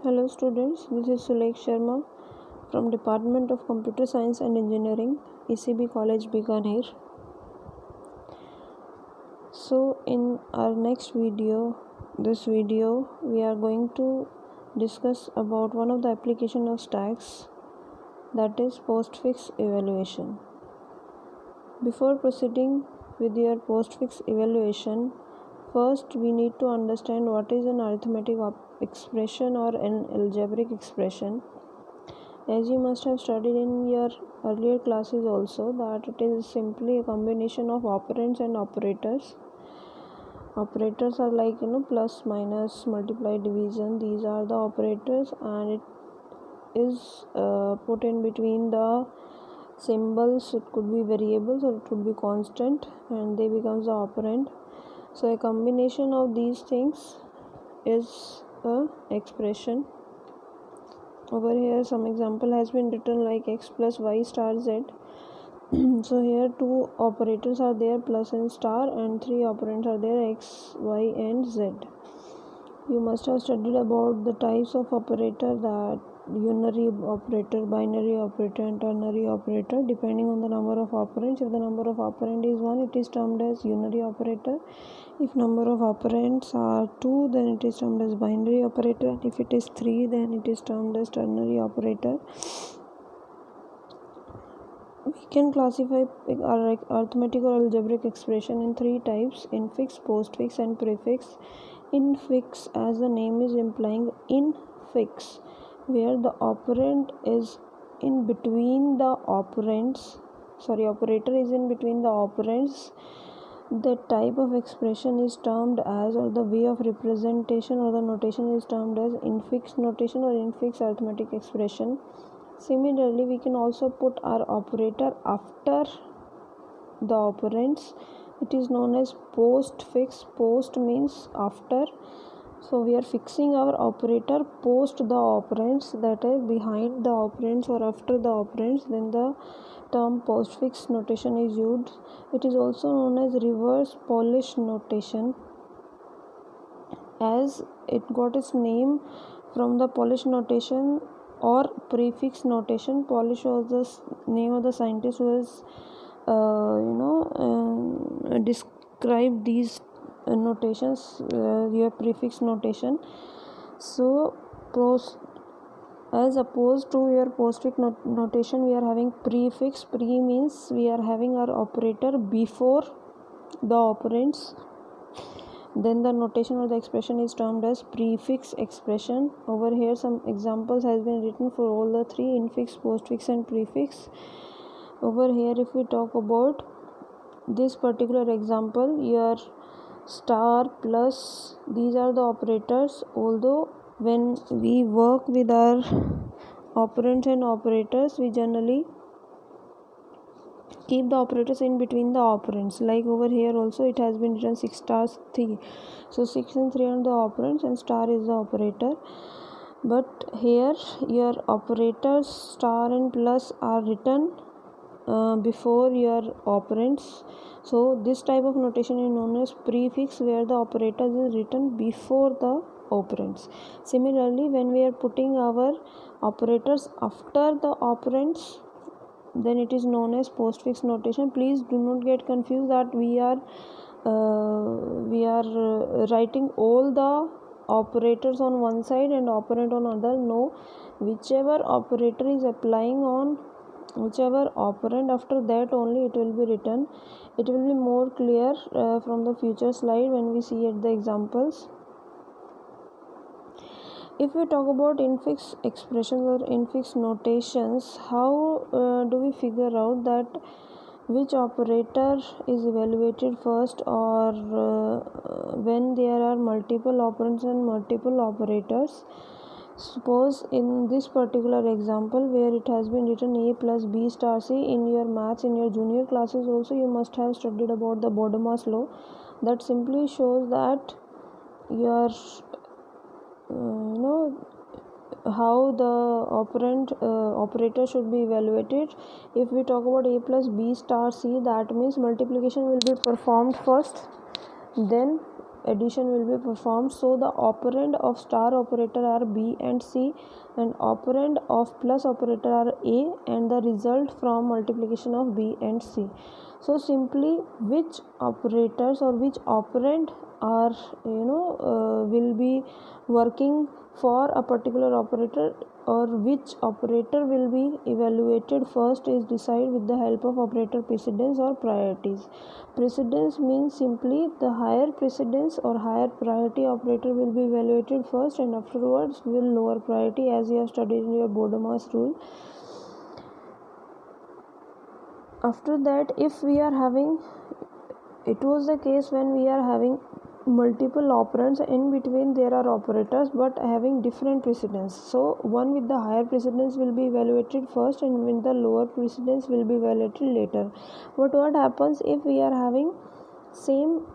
Hello students, this is Sulekh Sharma from Department of Computer Science and Engineering, ECB College Bikaner. So in our next video, we are going to discuss about one of the application of stacks, that is postfix evaluation. Before proceeding with your postfix evaluation, first we need to understand what is an arithmetic expression or an algebraic expression. As you must have studied in your earlier classes also, that it is simply a combination of operands and operators. Operators are like plus, minus, multiply, division. These are the operators, and it is put in between the symbols. It could be variables or it could be constant, and they becomes the operand. So a combination of these things is a expression. Over here some example has been written like x plus y star z. So here two operators are there, plus and star, and three operands are there, x, y and z. You must have studied about the types of operator, that unary operator, binary operator and ternary operator, depending on the number of operands. If the number of operand is 1, it is termed as unary operator. If number of operands are 2, then it is termed as binary operator, and if it is 3, then it is termed as ternary operator. We can classify arithmetic or algebraic expression in three types: infix, postfix and prefix. Infix, as the name is implying, infix, where the operand is in between the operands, operator is in between the operands. The type of expression is termed as, or the way of representation or the notation is termed as infix notation or infix arithmetic expression. Similarly, we can also put our operator after the operands. It is known as postfix. Post means after. So we are fixing our operator post the operands, that is behind the operands or after the operands. Then the term postfix notation is used. It is also known as reverse Polish notation, as it got its name from the Polish notation or prefix notation. Polish was the name of the scientist who has described these notations, your prefix notation. So as opposed to your postfix notation, we are having prefix. Pre means we are having our operator before the operands. Then the notation or the expression is termed as prefix expression. Over here some examples has been written for all the three: infix, postfix and prefix. Over here, if we talk about this particular example, your star, plus, these are the operators. Although when we work with our operands and operators, we generally keep the operators in between the operands. Like over here also it has been written 6 stars 3. So 6 and 3 are the operands and star is the operator. But here your operators star and plus are written before your operands. So this type of notation is known as prefix, where the operator is written before the operands. Similarly, when we are putting our operators after the operands, then it is known as postfix notation. Please do not get confused that we are writing all the operators on one side and operand on other. No, whichever operator is applying on whichever operand, after that only it will be written. It will be more clear from the future slide when we see at the examples. If we talk about infix expressions or infix notations, how do we figure out that which operator is evaluated first, or when there are multiple operands and multiple operators? Suppose in this particular example where it has been written a plus b star c, in your maths, in your junior classes also you must have studied about the Bodemas law, that simply shows that your how the operator should be evaluated. If we talk about a plus b star c, that means multiplication will be performed first, then addition will be performed. So the operand of star operator are B and C, and operand of plus operator are A, and the result from multiplication of B and C. So simply which operators or which operand are will be working for a particular operator, or which operator will be evaluated first, is decided with the help of operator precedence or priorities. Precedence means simply the higher precedence or higher priority operator will be evaluated first, and afterwards will lower priority, as you have studied in your Bodemas rule. After that, if we are having, it was the case when we are having multiple operands, in between there are operators but having different precedence. So one with the higher precedence will be evaluated first, and with the lower precedence will be evaluated later. But what happens if we are having same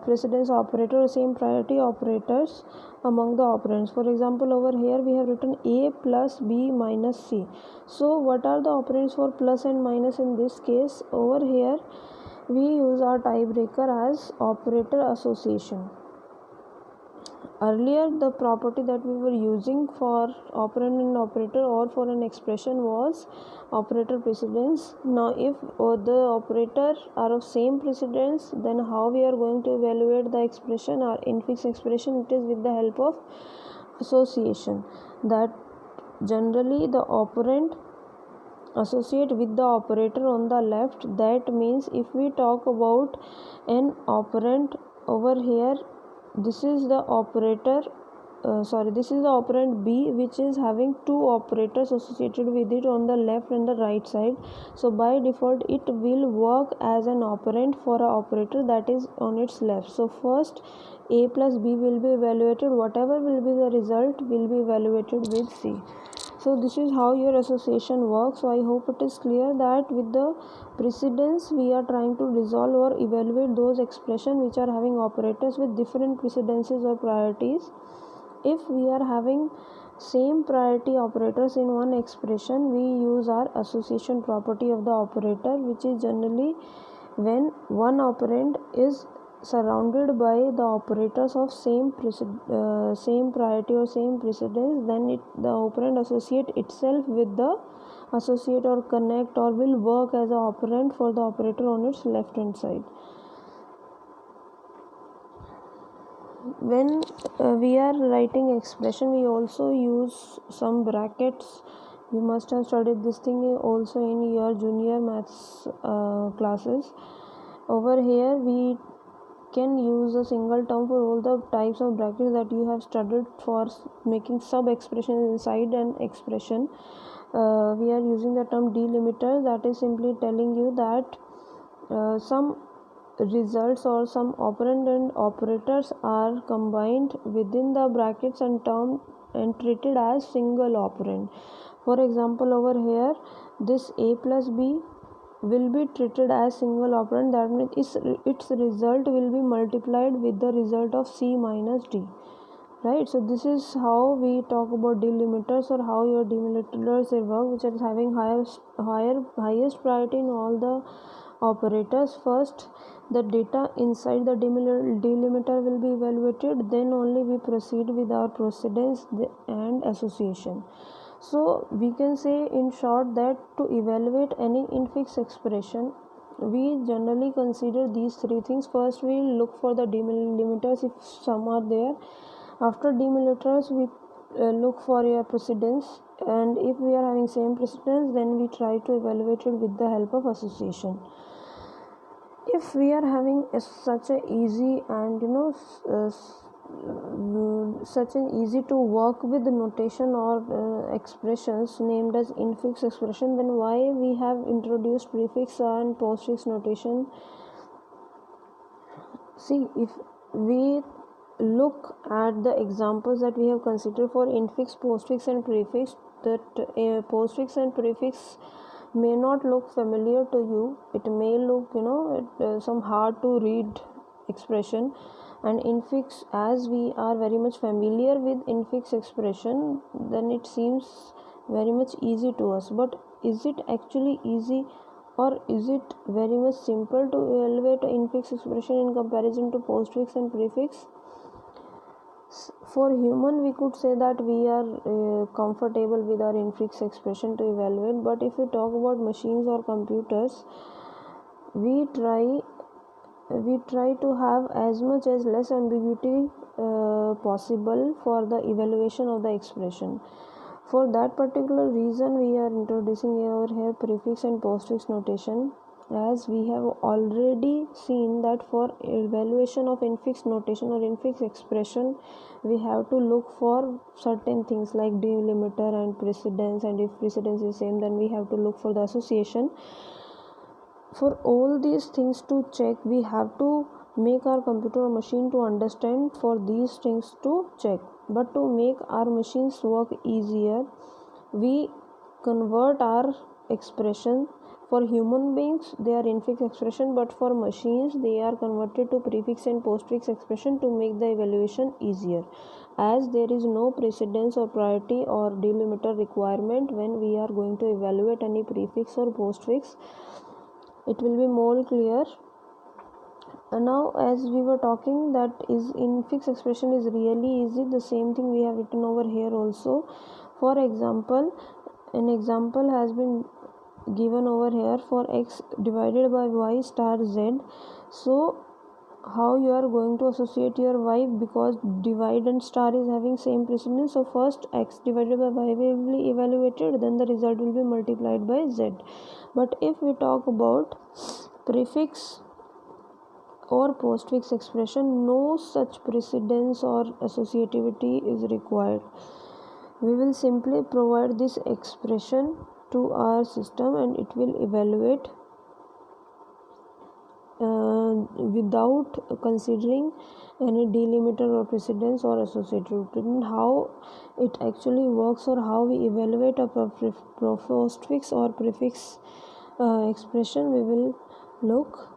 precedence operator or same priority operators among the operands? For example, over here we have written A plus B minus C. So what are the operands for plus and minus in this case? Over here we use our tiebreaker as operator association. Earlier the property that we were using for operand and operator or for an expression was operator precedence. Now if the operator are of same precedence, then how we are going to evaluate the expression or infix expression? It is with the help of association, that generally the operand associate with the operator on the left. That means if we talk about an operand over here, this is the operator this is the operand B, which is having two operators associated with it on the left and the right side. So by default it will work as an operand for an operator that is on its left. So first A plus B will be evaluated, whatever will be the result will be evaluated with C. So this is how your association works. So I hope it is clear that with the precedence we are trying to resolve or evaluate those expressions which are having operators with different precedences or priorities. If we are having same priority operators in one expression, we use our association property of the operator, which is generally when one operand is surrounded by the operators of same priority or same precedence, then the operand associate itself with the associate or connect, or will work as an operand for the operator on its left hand side. When we are writing expression, we also use some brackets. You must have studied this thing also in your junior maths classes. Over here we can use a single term for all the types of brackets that you have studied for making sub expressions inside an expression. We are using the term delimiter, that is simply telling you that some results or some operand and operators are combined within the brackets and termed and treated as single operand. For example, over here this A plus B will be treated as single operand, that means its result will be multiplied with the result of C minus D, right? So this is how we talk about delimiters, or how your delimiters work, which is having highest priority in all the operators. First the data inside the delimiter will be evaluated, then only we proceed with our precedence and association. So we can say in short that to evaluate any infix expression, we generally consider these three things. First we look for the delimiters if some are there. After delimiters we look for a precedence, and if we are having same precedence, then we try to evaluate it with the help of association. If we are having such a easy and such an easy to work with notation or expressions named as infix expression, then why we have introduced prefix and postfix notation? See, if we look at the examples that we have considered for infix, postfix and prefix, that postfix and prefix may not look familiar to you. It may look some hard to read expression, and infix, as we are very much familiar with infix expression, then it seems very much easy to us. But is it actually easy, or is it very much simple to evaluate infix expression in comparison to postfix and prefix? For human, we could say that we are comfortable with our infix expression to evaluate, but if we talk about machines or computers, we try to have as much as less ambiguity possible for the evaluation of the expression. For that particular reason, we are introducing over here prefix and postfix notation, as we have already seen that for evaluation of infix notation or infix expression, we have to look for certain things like delimiter and precedence, and if precedence is same, then we have to look for the association. For all these things to check, we have to make our computer or machine to understand for these things to check. But to make our machines work easier, we convert our expression. For human beings, they are infix expression, but for machines, they are converted to prefix and postfix expression to make the evaluation easier, as there is no precedence or priority or delimiter requirement when we are going to evaluate any prefix or postfix. It will be more clear. And now, as we were talking, that is infix expression is really easy. The same thing we have written over here also. For example, an example has been given over here for x divided by y star z. So how you are going to associate your y, because divide and star is having same precedence. So first x divided by y will be evaluated, then the result will be multiplied by z. But if we talk about prefix or postfix expression, no such precedence or associativity is required. We will simply provide this expression to our system and it will evaluate without considering any delimiter or precedence or associativity. And how it actually works, or how we evaluate a postfix or prefix expression, we will look.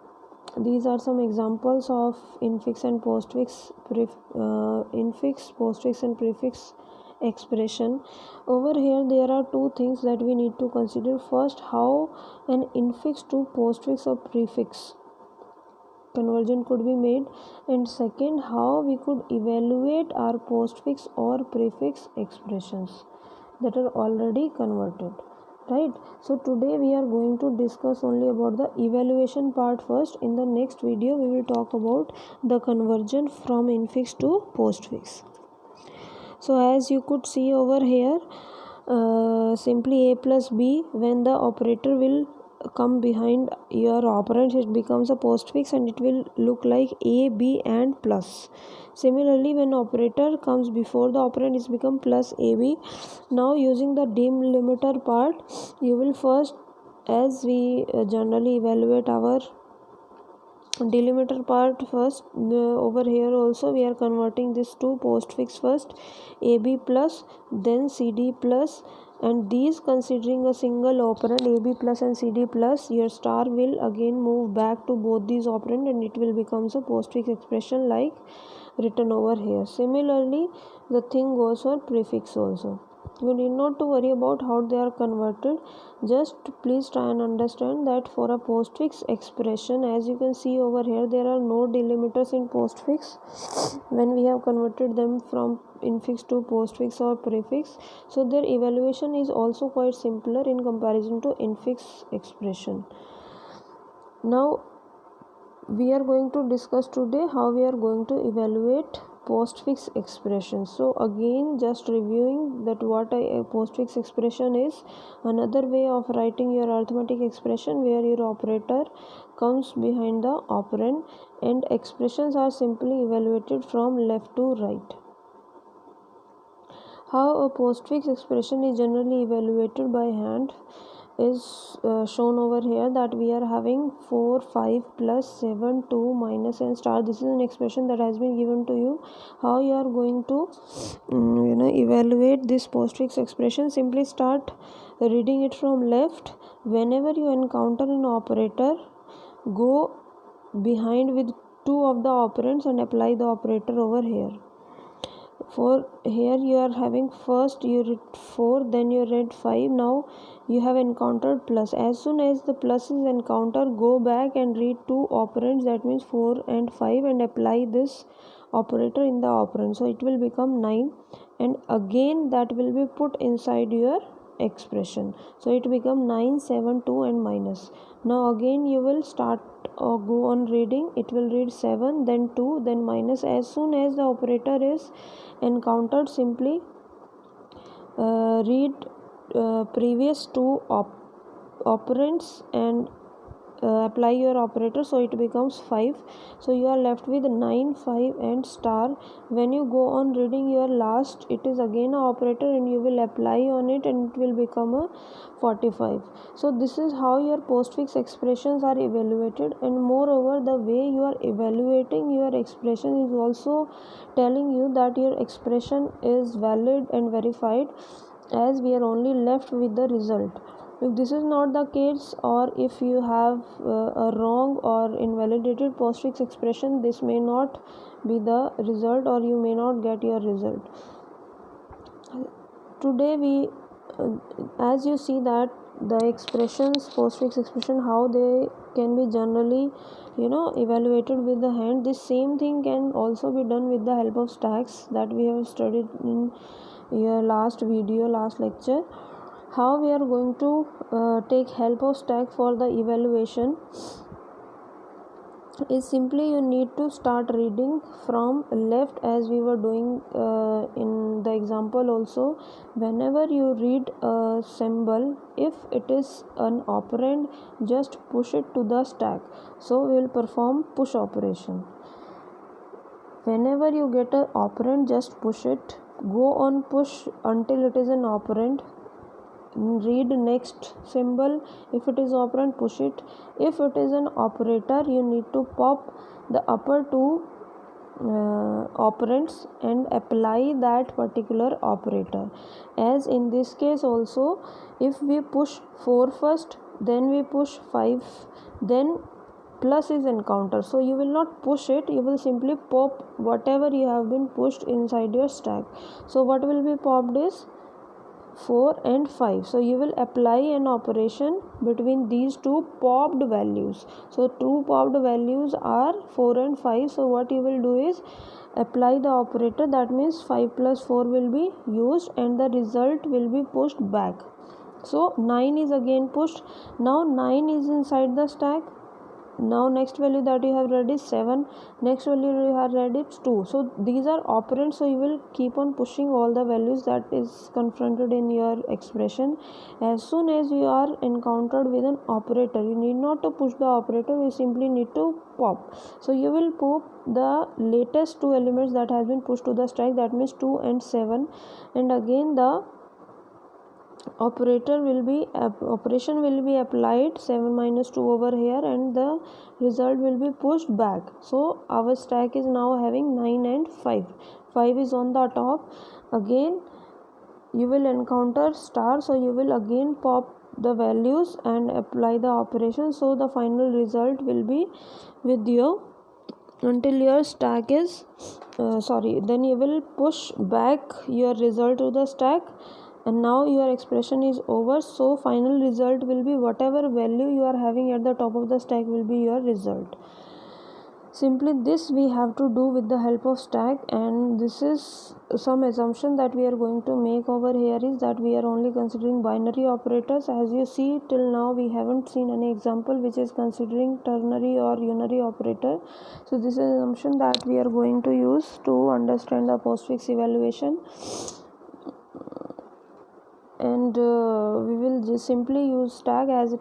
These are some examples of infix and postfix, infix, postfix and prefix expression. Over here there are two things that we need to consider. First, how an infix to postfix or prefix conversion could be made, and second, how we could evaluate our postfix or prefix expressions that are already converted, right? So today we are going to discuss only about the evaluation part first. In the next video we will talk about the conversion from infix to postfix. So as you could see over here, simply a plus b, when the operator will come behind your operand, it becomes a postfix and it will look like a, b and plus. Similarly, when operator comes before the operand, it's become plus ab. Now using the delimiter part, you will first, as we generally evaluate our delimiter part first, over here also we are converting this to postfix first, ab plus, then cd plus, and these considering a single operand ab plus and cd plus, your star will again move back to both these operand and it will becomes a postfix expression like written over here. Similarly, the thing goes for prefix also. You need not to worry about how they are converted. Just please try and understand that for a postfix expression, as you can see over here, there are no delimiters in postfix when we have converted them from infix to postfix or prefix. So their evaluation is also quite simpler in comparison to infix expression. Now we are going to discuss today how we are going to evaluate postfix expression. So again, just reviewing that what a postfix expression is, another way of writing your arithmetic expression where your operator comes behind the operand and expressions are simply evaluated from left to right. How a postfix expression is generally evaluated by hand is shown over here, that we are having 4, 5 plus 7, 2 minus and star. This is an expression that has been given to you. How you are going to evaluate this postfix expression? Simply start reading it from left. Whenever you encounter an operator, go behind with two of the operands and apply the operator over here. For here you are having first you read 4, then you read 5. Now you have encountered plus. As soon as the plus is encountered, go back and read two operands, that means 4 and 5, and apply this operator in the operand. So it will become 9, and again that will be put inside your expression. So it become 9, 7, 2 and minus. Now again you will start or go on reading. It will read 7, then 2, then minus. As soon as the operator is encountered, simply read previous two operands and apply your operator, so it becomes 5. So you are left with 9, 5 and star. When you go on reading your last, it is again a operator and you will apply on it and it will become a 45. So this is how your postfix expressions are evaluated, and moreover the way you are evaluating your expression is also telling you that your expression is valid and verified, as we are only left with the result. If this is not the case, or if you have a wrong or invalidated postfix expression, this may not be the result, or you may not get your result. Today we as you see that the expressions, postfix expression, how they can be generally evaluated with the hand, this same thing can also be done with the help of stacks that we have studied in your last video, last lecture. How we are going to take help of stack for the evaluation is simply you need to start reading from left, as we were doing in the example also. Whenever you read a symbol, if it is an operand, just push it to the stack. So we will perform push operation. Whenever you get an operand, just push it. Go on push until it is an operand. Read next symbol. If it is operand, push it. If it is an operator, you need to pop the upper two operands and apply that particular operator. As in this case also, if we push 4 first, then we push 5, then plus is encountered, so you will not push it, you will simply pop whatever you have been pushed inside your stack. So what will be popped is 4 and 5. So you will apply an operation between these two popped values. So two popped values are 4 and 5. So what you will do is apply the operator, that means 5 plus 4 will be used and the result will be pushed back. So 9 is again pushed. Now 9 is inside the stack. Now next value that you have read is 7, next value you have read is 2. So these are operands, so you will keep on pushing all the values that is confronted in your expression. As soon as you are encountered with an operator, you need not to push the operator, you simply need to pop. So you will pop the latest two elements that has been pushed to the stack, that means 2 and 7, and again the operation will be applied, 7 minus 2 over here, and the result will be pushed back. So our stack is now having 9 and 5. 5 is on the top. Again you will encounter star, so you will again pop the values and apply the operation. So the final result will be with you until your stack is then you will push back your result to the stack, and now your expression is over. So final result will be whatever value you are having at the top of the stack will be your result. Simply this we have to do with the help of stack, and this is some assumption that we are going to make over here is that we are only considering binary operators. As you see, till now we haven't seen any example which is considering ternary or unary operator. So this is an assumption that we are going to use to understand the postfix evaluation, and we will just simply use stack as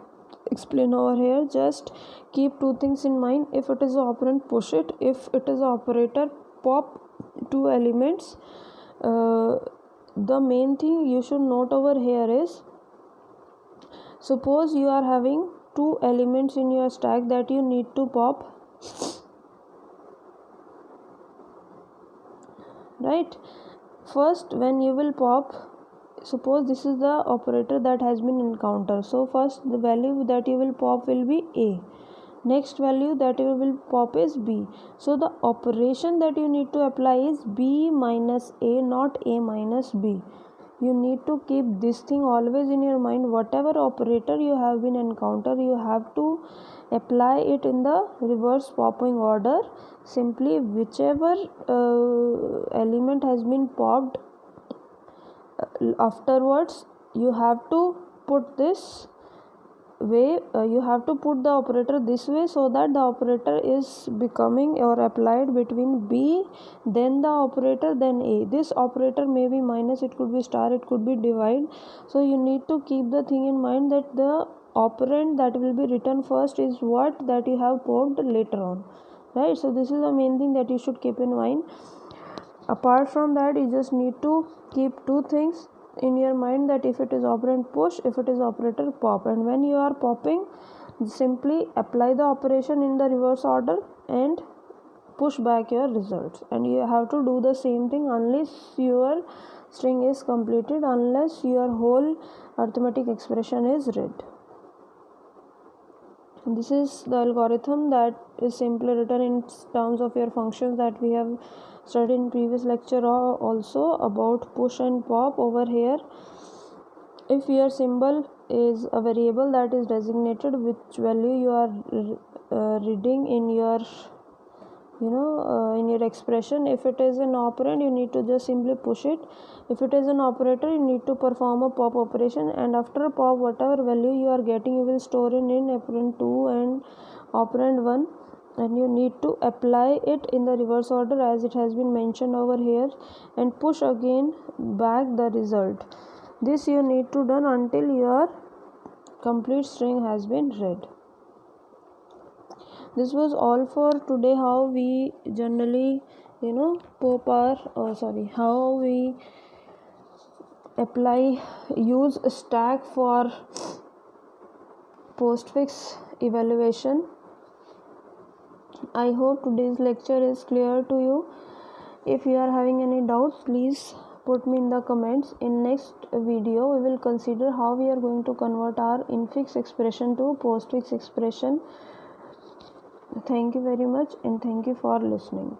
explained over here. Just keep two things in mind: if it is an operand, push it; if it is an operator, pop two elements. The main thing you should note over here is, suppose you are having two elements in your stack that you need to pop, right? First, when you will pop, suppose this is the operator that has been encountered, so first the value that you will pop will be a. next value that you will pop is b. So the operation that you need to apply is b minus a, not a minus b. You need to keep this thing always in your mind. Whatever operator you have been encounter, you have to apply it in the reverse popping order. Simply whichever element has been popped afterwards, you have to put this way, you have to put the operator this way, so that the operator is becoming or applied between b, then the operator, then a. This operator may be minus, it could be star, it could be divide. So you need to keep the thing in mind that the operand that will be written first is what that you have popped later on, right? So this is the main thing that you should keep in mind. Apart from that, you just need to keep two things in your mind, that if it is operand push, if it is operator pop. And when you are popping, simply apply the operation in the reverse order and push back your results. And you have to do the same thing unless your string is completed, unless your whole arithmetic expression is read. This is the algorithm that is simply written in terms of your functions that we have studied in previous lecture also about push and pop. Over here, if your symbol is a variable that is designated which value you are reading in your in your expression, if it is an operand, you need to just simply push it. If it is an operator, you need to perform a pop operation, and after pop, whatever value you are getting, you will store in operand 2 and operand 1, and you need to apply it in the reverse order as it has been mentioned over here, and push again back the result. This you need to done until your complete string has been read. This was all for today, how we generally pop our how we use stack for postfix evaluation. I hope today's lecture is clear to you. If you are having any doubts, please put me in the comments. In next video, we will consider how we are going to convert our infix expression to postfix expression. Thank you very much, and thank you for listening.